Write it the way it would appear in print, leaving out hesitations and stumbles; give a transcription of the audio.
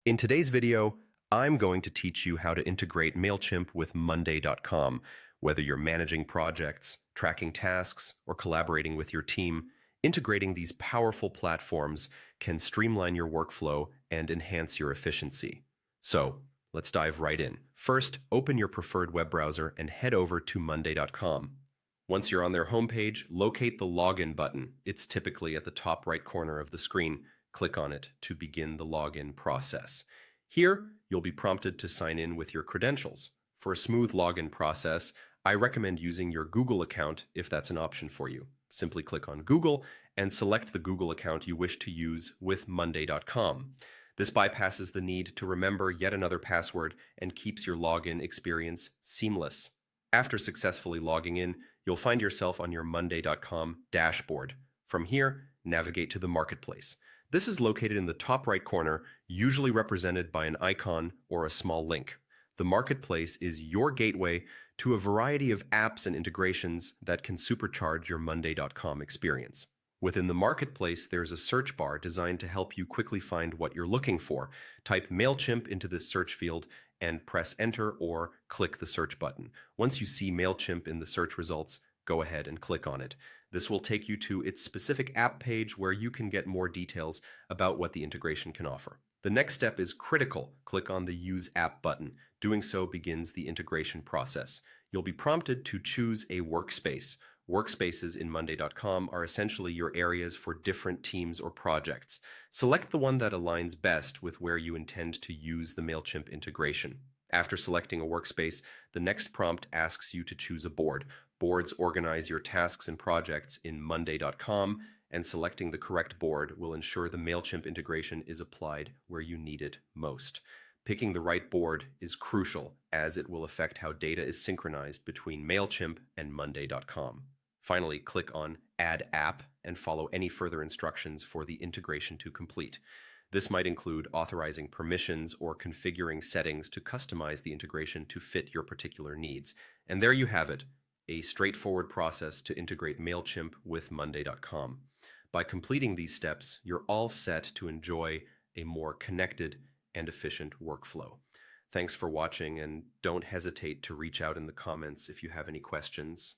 In today's video, I'm going to teach you how to integrate Mailchimp with Monday.com. Whether you're managing projects, tracking tasks, or collaborating with your team, integrating these powerful platforms can streamline your workflow and enhance your efficiency. So, let's dive right in. First, open your preferred web browser and head over to Monday.com. Once you're on their homepage, locate the Login button. It's typically at the top right corner of the screen. Click on it to begin the login process. Here, you'll be prompted to sign in with your credentials. For a smooth login process, I recommend using your Google account if that's an option for you. Simply click on Google and select the Google account you wish to use with Monday.com. This bypasses the need to remember yet another password and keeps your login experience seamless. After successfully logging in, you'll find yourself on your Monday.com dashboard. From here, navigate to the marketplace. This is located in the top right corner, usually represented by an icon or a small link. The marketplace is your gateway to a variety of apps and integrations that can supercharge your Monday.com experience. Within the marketplace, there's a search bar designed to help you quickly find what you're looking for. Type Mailchimp into this search field and press enter or click the search button. Once you see Mailchimp in the search results, go ahead and click on it. This will take you to its specific app page where you can get more details about what the integration can offer. The next step is critical. Click on the Use App button. Doing so begins the integration process. You'll be prompted to choose a workspace. Workspaces in Monday.com are essentially your areas for different teams or projects. Select the one that aligns best with where you intend to use the Mailchimp integration. After selecting a workspace, the next prompt asks you to choose a board. Boards organize your tasks and projects in Monday.com, and selecting the correct board will ensure the Mailchimp integration is applied where you need it most. Picking the right board is crucial, as it will affect how data is synchronized between Mailchimp and Monday.com. Finally, click on Add App and follow any further instructions for the integration to complete. This might include authorizing permissions or configuring settings to customize the integration to fit your particular needs. And there you have it, a straightforward process to integrate Mailchimp with Monday.com. By completing these steps, you're all set to enjoy a more connected and efficient workflow. Thanks for watching, and don't hesitate to reach out in the comments if you have any questions.